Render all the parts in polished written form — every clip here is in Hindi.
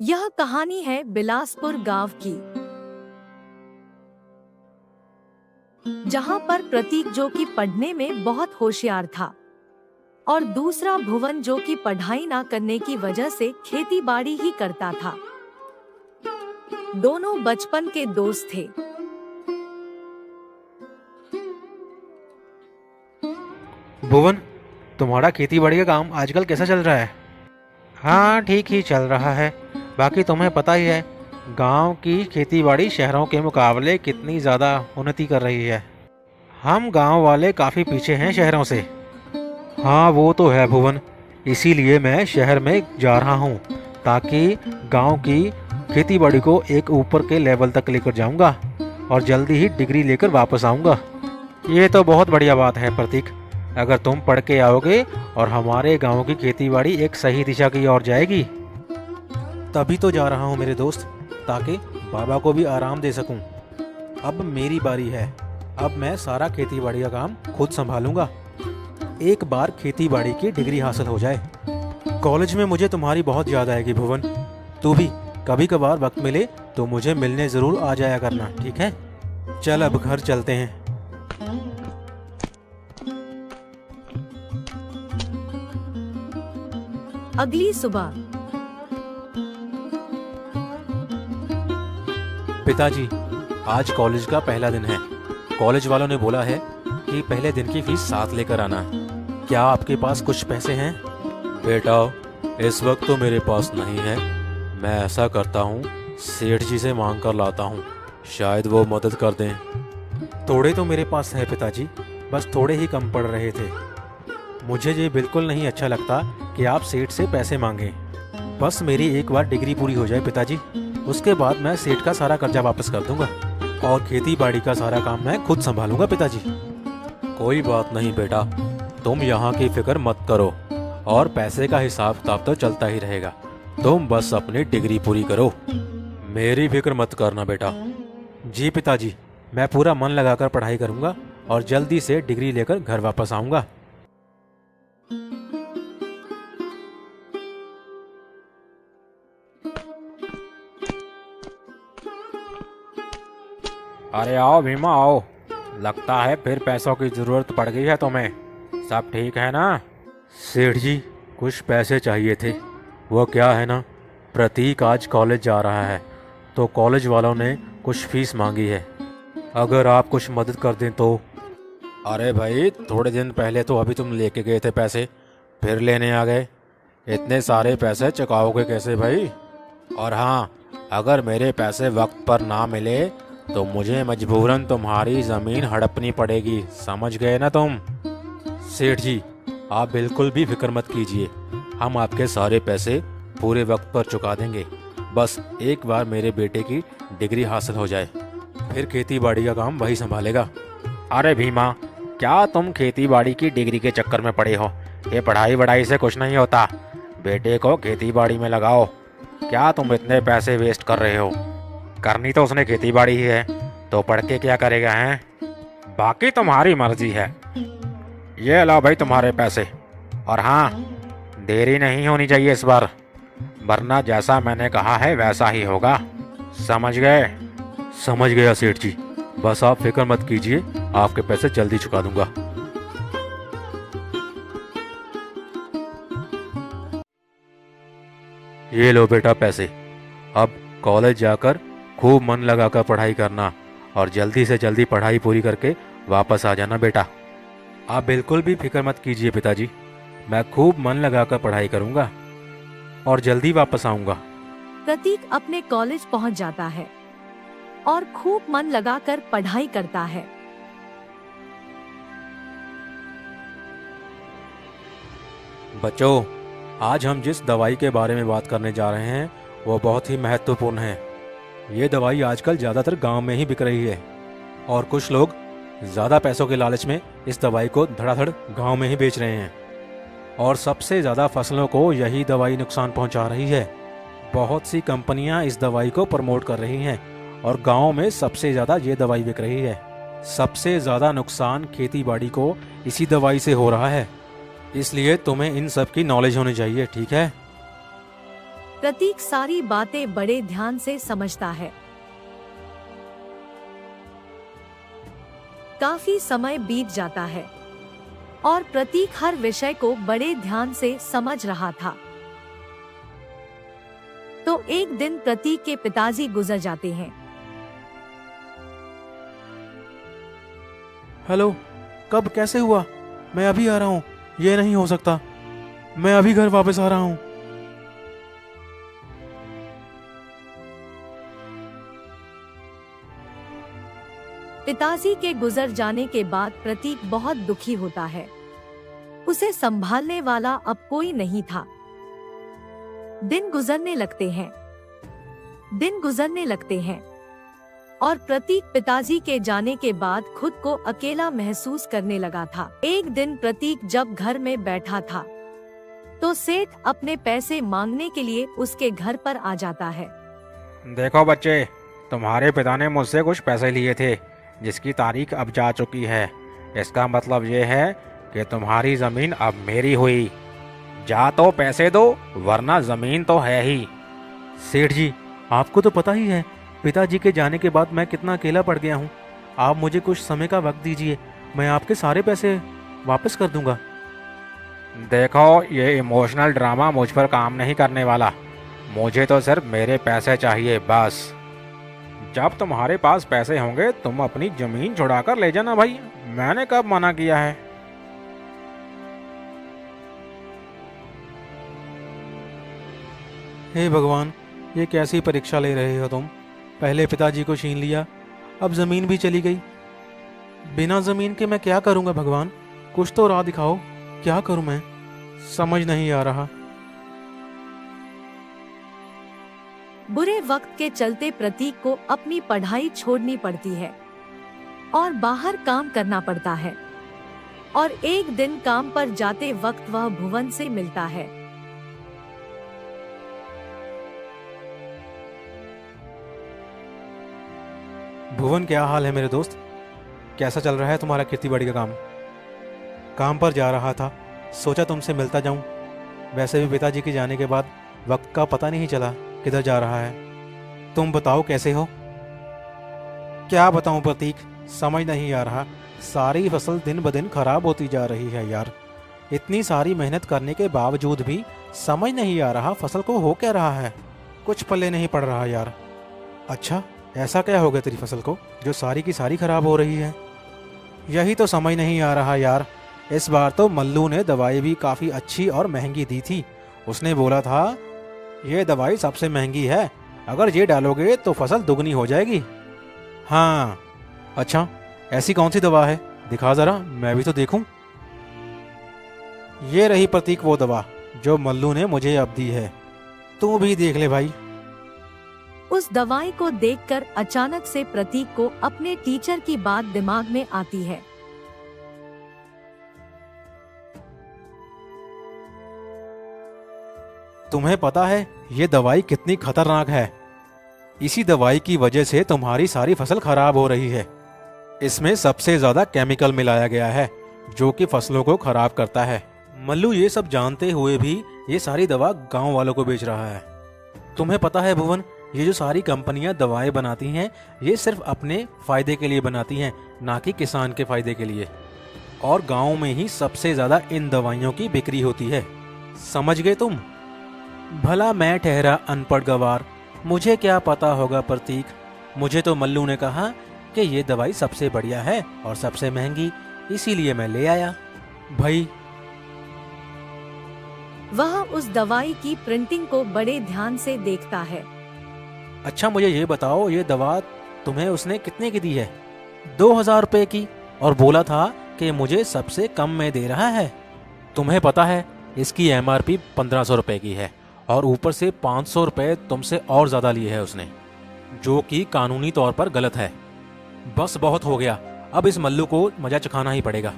यह कहानी है बिलासपुर गांव की, जहां पर प्रतीक जो कि पढ़ने में बहुत होशियार था और दूसरा भुवन जो कि पढ़ाई ना करने की वजह से खेती बाड़ी ही करता था। दोनों बचपन के दोस्त थे। भुवन, तुम्हारा खेती बाड़ी का काम आजकल कैसा चल रहा है? हाँ, ठीक ही चल रहा है। बाकी तुम्हें पता ही है, गांव की खेती बाड़ी शहरों के मुकाबले कितनी ज़्यादा उन्नति कर रही है। हम गांव वाले काफ़ी पीछे हैं शहरों से। हाँ, वो तो है भुवन। इसीलिए मैं शहर में जा रहा हूँ, ताकि गांव की खेती बाड़ी को एक ऊपर के लेवल तक लेकर जाऊंगा और जल्दी ही डिग्री लेकर वापस आऊंगा। ये तो बहुत बढ़िया बात है प्रतीक। अगर तुम पढ़ के आओगे और हमारे गांव की खेतीबाड़ी एक सही दिशा की ओर जाएगी, तभी तो जा रहा हूं मेरे दोस्त, ताकि बाबा को भी आराम दे सकूं। अब मेरी बारी है। अब मैं सारा खेतीबाड़ी का काम खुद संभालूंगा, एक बार खेतीबाड़ी की डिग्री हासिल हो जाए। कॉलेज में मुझे तुम्हारी बहुत याद आएगी भुवन। तू भी कभी कभार वक्त मिले तो मुझे मिलने ज़रूर आ जाया करना, ठीक है? चल अब घर चलते हैं। अगली सुबह पिताजी, आज कॉलेज का पहला दिन है। कॉलेज वालों ने बोला है कि पहले दिन की फीस साथ लेकर आना। क्या आपके पास कुछ पैसे हैं? बेटा, इस वक्त तो मेरे पास नहीं है। मैं ऐसा करता हूँ, सेठ जी से मांग कर लाता हूँ, शायद वो मदद कर दें। थोड़े तो मेरे पास है पिताजी, बस थोड़े ही कम पड़ रहे थे। मुझे ये बिल्कुल नहीं अच्छा लगता कि आप सेठ से पैसे मांगें। बस मेरी एक बार डिग्री पूरी हो जाए पिताजी, उसके बाद मैं सेठ का सारा कर्जा वापस कर दूंगा और खेती बाड़ी का सारा काम मैं खुद संभालूंगा पिताजी। कोई बात नहीं बेटा, तुम यहाँ की फिक्र मत करो और पैसे का हिसाब किताब तो चलता ही रहेगा। तुम बस अपनी डिग्री पूरी करो, मेरी फिक्र मत करना बेटा। जी पिताजी, मैं पूरा मन लगाकर पढ़ाई करूंगा और जल्दी से डिग्री लेकर घर वापस आऊंगा। अरे आओ भीमा आओ, लगता है फिर पैसों की जरूरत पड़ गई है तुम्हें। सब ठीक है ना? सेठ जी, कुछ पैसे चाहिए थे। वो क्या है ना, प्रतीक आज कॉलेज जा रहा है तो कॉलेज वालों ने कुछ फीस मांगी है। अगर आप कुछ मदद कर दें तो। अरे भाई, थोड़े दिन पहले तो अभी तुम लेके गए थे पैसे, फिर लेने आ गए। इतने सारे पैसे चुकाओगे कैसे भाई? और हाँ, अगर मेरे पैसे वक्त पर ना मिले तो मुझे मजबूरन तुम्हारी ज़मीन हड़पनी पड़ेगी, समझ गए ना तुम? सेठ जी, आप बिल्कुल भी फिक्र मत कीजिए, हम आपके सारे पैसे पूरे वक्त पर चुका देंगे। बस एक बार मेरे बेटे की डिग्री हासिल हो जाए, फिर खेती बाड़ी का काम वही संभालेगा। अरे भीमा, क्या तुम खेती बाड़ी की डिग्री के चक्कर में पड़े हो? ये पढ़ाई वढ़ाई से कुछ नहीं होता। बेटे को खेती बाड़ी में लगाओ। क्या तुम इतने पैसे वेस्ट कर रहे हो? करनी तो उसने खेती बाड़ी ही है, तो पढ़ के क्या करेगा हैं? बाकी तुम्हारी मर्जी है। ये लो भाई तुम्हारे पैसे। और हाँ, देरी नहीं होनी चाहिए इस बार, वरना जैसा मैंने कहा है वैसा ही होगा, समझ गए? समझ गया सेठ जी, बस आप फिक्र मत कीजिए, आपके पैसे जल्दी चुका दूंगा। ये लो बेटा पैसे। अब कॉलेज जाकर खूब मन लगाकर पढ़ाई करना और जल्दी से जल्दी पढ़ाई पूरी करके वापस आ जाना बेटा। आप बिल्कुल भी फिक्र मत कीजिए पिताजी, मैं खूब मन लगाकर पढ़ाई करूंगा और जल्दी वापस आऊंगा। प्रतीक अपने कॉलेज पहुंच जाता है और खूब मन लगाकर पढ़ाई करता है। बच्चों, आज हम जिस दवाई के बारे में बात करने जा रहे हैं वो बहुत ही महत्वपूर्ण है। ये दवाई आजकल ज़्यादातर गांव में ही बिक रही है और कुछ लोग ज़्यादा पैसों के लालच में इस दवाई को धड़ाधड़ गांव में ही बेच रहे हैं और सबसे ज़्यादा फसलों को यही दवाई नुकसान पहुंचा रही है। बहुत सी कंपनियां इस दवाई को प्रमोट कर रही हैं और गांव में सबसे ज़्यादा ये दवाई बिक रही है। सबसे ज़्यादा नुकसान खेती बाड़ी को इसी दवाई से हो रहा है, इसलिए तुम्हें इन सब की नॉलेज होनी चाहिए, ठीक है? प्रतीक सारी बातें बड़े ध्यान से समझता है। काफी समय बीत जाता है और प्रतीक हर विषय को बड़े ध्यान से समझ रहा था। तो एक दिन प्रतीक के पिताजी गुजर जाते हैं। हेलो, कब, कैसे हुआ? मैं अभी आ रहा हूँ। ये नहीं हो सकता, मैं अभी घर वापस आ रहा हूँ। पिताजी के गुजर जाने के बाद प्रतीक बहुत दुखी होता है। उसे संभालने वाला अब कोई नहीं था। दिन गुजरने लगते हैं और प्रतीक पिताजी के जाने के बाद खुद को अकेला महसूस करने लगा था। एक दिन प्रतीक जब घर में बैठा था तो सेठ अपने पैसे मांगने के लिए उसके घर पर आ जाता है। देखो बच्चे, तुम्हारे पिता ने मुझसे कुछ पैसे लिए थे जिसकी तारीख अब जा चुकी है। इसका मतलब ये है कि तुम्हारी जमीन अब मेरी हुई। जा तो पैसे दो, वरना जमीन तो है ही। सेठ जी, आपको तो पता ही है पिताजी के जाने के बाद मैं कितना अकेला पड़ गया हूँ। आप मुझे कुछ समय का वक्त दीजिए, मैं आपके सारे पैसे वापस कर दूंगा। देखो, ये इमोशनल ड्रामा मुझ पर काम नहीं करने वाला। मुझे तो सिर्फ मेरे पैसे चाहिए, बस। जब तुम्हारे पास पैसे होंगे तुम अपनी जमीन छुड़ाकर ले जाना भाई। मैंने कब मना किया है? हे भगवान, ये कैसी परीक्षा ले रहे हो तुम? पहले पिताजी को छीन लिया, अब जमीन भी चली गई। बिना जमीन के मैं क्या करूंगा भगवान? कुछ तो राह दिखाओ, क्या करूं मैं? समझ नहीं आ रहा। बुरे वक्त के चलते प्रतीक को अपनी पढ़ाई छोड़नी पड़ती है और बाहर काम करना पड़ता है। और एक दिन काम पर जाते वक्त वह भुवन से मिलता है। भुवन, क्या हाल है मेरे दोस्त? कैसा चल रहा है तुम्हारा खेती बाड़ी का काम? काम पर जा रहा था, सोचा तुमसे मिलता जाऊं। वैसे भी पिताजी के जाने के बाद वक्त का पता नहीं चला किधर जा रहा है। तुम बताओ कैसे हो? क्या बताऊं प्रतीक, समझ नहीं आ रहा। सारी फसल दिन ब दिन खराब होती जा रही है यार। इतनी सारी मेहनत करने के बावजूद भी समझ नहीं आ रहा फसल को हो क्या रहा है। कुछ पल्ले नहीं पड़ रहा यार। अच्छा, ऐसा क्या हो गया तेरी फसल को जो सारी की सारी खराब हो रही है? यही तो समझ नहीं आ रहा यार। इस बार तो मल्लू ने दवाई भी काफ़ी अच्छी और महंगी दी थी। उसने बोला था ये दवाई सबसे महंगी है, अगर ये डालोगे तो फसल दुगनी हो जाएगी। हाँ, अच्छा, ऐसी कौन सी दवा है? दिखा जरा, मैं भी तो देखूं। ये रही प्रतीक वो दवा जो मल्लू ने मुझे अब दी है, तू भी देख ले भाई। उस दवाई को देखकर अचानक से प्रतीक को अपने टीचर की बात दिमाग में आती है। तुम्हें पता है ये दवाई कितनी खतरनाक है? इसी दवाई की वजह से तुम्हारी सारी फसल खराब हो रही है। इसमें सबसे ज्यादा केमिकल मिलाया गया है जो कि फसलों को खराब करता है। मल्लू ये सब जानते हुए भी ये सारी दवा गांव वालों को बेच रहा है। तुम्हें पता है भुवन, ये जो सारी कंपनियां दवाएं बनाती हैं ये सिर्फ अपने फायदे के लिए बनाती हैं, ना कि किसान के फायदे के लिए। और गांव में ही सबसे ज्यादा इन दवाइयों की बिक्री होती है। समझ गए तुम? भला मैं ठहरा अनपढ़ गवार, मुझे क्या पता होगा प्रतीक। मुझे तो मल्लू ने कहा कि ये दवाई सबसे बढ़िया है और सबसे महंगी, इसीलिए मैं ले आया भाई। वह उस दवाई की प्रिंटिंग को बड़े ध्यान से देखता है। अच्छा, मुझे ये बताओ, ये दवा तुम्हें उसने कितने की दी है? 2000 रुपए की, और बोला था कि मुझे सबसे कम में दे रहा है। तुम्हें पता है इसकी MRP 1500 रुपए की है और ऊपर से 500 रुपए तुमसे और ज्यादा लिए है उसने, जो कि कानूनी तौर पर गलत है। बस बहुत हो गया, अब इस मल्लू को मजा चखाना ही पड़ेगा।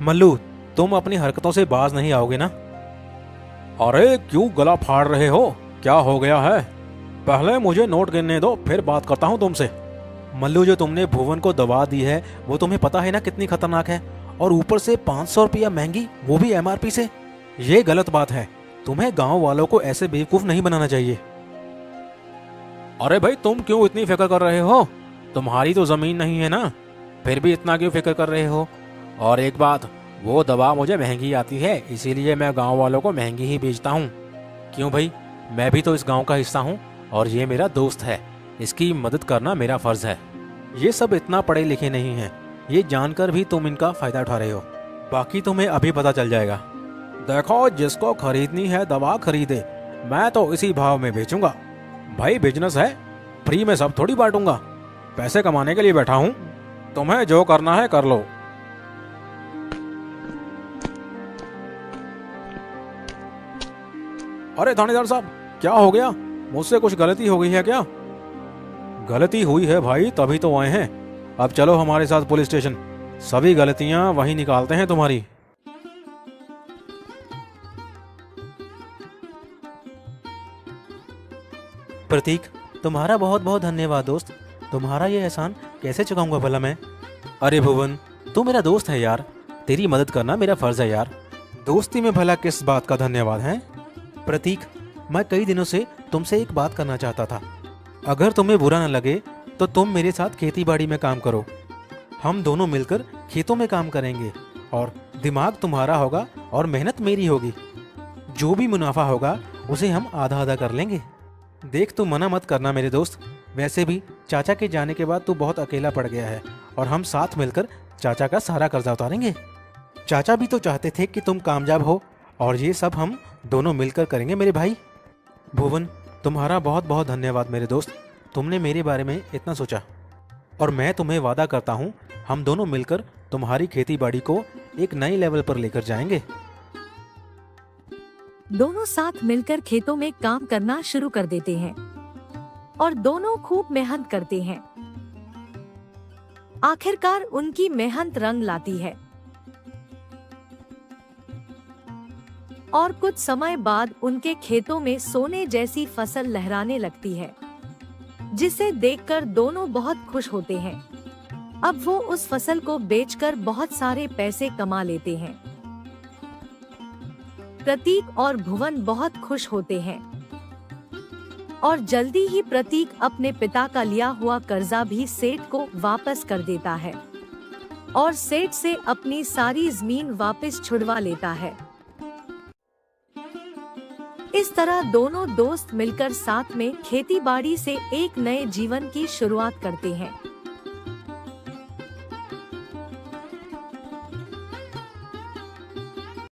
मल्लू, तुम अपनी हरकतों से बाज नहीं आओगे ना? अरे क्यों गला फाड़ रहे हो? क्या हो गया है? पहले मुझे नोट गिनने दो, फिर बात करता हूं तुमसे। मल्लू, जो तुमने भुवन को दवा दी है वो तुम्हें पता है ना कितनी खतरनाक है, और ऊपर से 500 रुपया महंगी, वो भी MRP से। ये गलत बात है। तुम्हें गांव वालों को ऐसे बेवकूफ नहीं बनाना चाहिए। अरे भाई, तुम क्यों इतनी फिक्र कर रहे हो? तुम्हारी तो जमीन नहीं है ना, फिर भी इतना क्यों फिक्र कर रहे हो? और एक बात, वो दवा मुझे महंगी आती है, इसीलिए मैं गांव वालों को महंगी ही बेचता हूँ। क्यों भाई, मैं भी तो इस गांव का हिस्सा हूँ और ये मेरा दोस्त है, इसकी मदद करना मेरा फर्ज है। ये सब इतना पढ़े लिखे नहीं हैं, ये जानकर भी तुम इनका फायदा उठा रहे हो। बाकी तुम्हें अभी पता चल जाएगा। देखो, जिसको खरीदनी है दवा खरीदे, मैं तो इसी भाव में बेचूंगा। भाई बिजनेस है, फ्री में सब थोड़ी बांटूंगा, पैसे कमाने के लिए बैठा हूँ। तुम्हें जो करना है कर लो। अरे थानेदार साहब, क्या हो गया? मुझसे कुछ गलती हो गई है क्या? गलती हुई है भाई, तभी तो आए हैं। अब चलो हमारे साथ पुलिस स्टेशन, सभी गलतियां वहीं निकालते हैं तुम्हारी। प्रतीक, तुम्हारा बहुत बहुत धन्यवाद दोस्त। तुम्हारा ये एहसान कैसे चुकाऊंगा भला मैं? अरे भुवन, तू मेरा दोस्त है यार, तेरी मदद करना मेरा फर्ज है यार। दोस्ती में भला किस बात का धन्यवाद है? प्रतीक, मैं कई दिनों से तुमसे एक बात करना चाहता था। अगर तुम्हें बुरा न लगे तो तुम मेरे साथ खेती बाड़ी में काम करो। हम दोनों मिलकर खेतों में काम करेंगे और दिमाग तुम्हारा होगा और मेहनत मेरी होगी। जो भी मुनाफा होगा उसे हम आधा आधा कर लेंगे। देख, तू मना मत करना मेरे दोस्त। वैसे भी चाचा के जाने के बाद तू बहुत अकेला पड़ गया है और हम साथ मिलकर चाचा का सारा कर्जा उतारेंगे। चाचा भी तो चाहते थे कि तुम कामयाब हो और ये सब हम दोनों मिलकर करेंगे मेरे भाई। भुवन, तुम्हारा बहुत बहुत धन्यवाद मेरे दोस्त, तुमने मेरे बारे में इतना सोचा। और मैं तुम्हें वादा करता हूँ, हम दोनों मिलकर तुम्हारी खेती बाड़ी को एक नए लेवल पर लेकर जाएंगे। दोनों साथ मिलकर खेतों में काम करना शुरू कर देते हैं और दोनों खूब मेहनत करते हैं। आखिरकार उनकी मेहनत रंग लाती है और कुछ समय बाद उनके खेतों में सोने जैसी फसल लहराने लगती है, जिसे देखकर दोनों बहुत खुश होते हैं। अब वो उस फसल को बेचकर बहुत सारे पैसे कमा लेते हैं। प्रतीक और भुवन बहुत खुश होते हैं और जल्दी ही प्रतीक अपने पिता का लिया हुआ कर्जा भी सेठ को वापस कर देता है और सेठ से अपनी सारी जमीन वापस छुड़वा लेता है। इस तरह दोनों दोस्त मिलकर साथ में खेती बाड़ी से एक नए जीवन की शुरुआत करते हैं।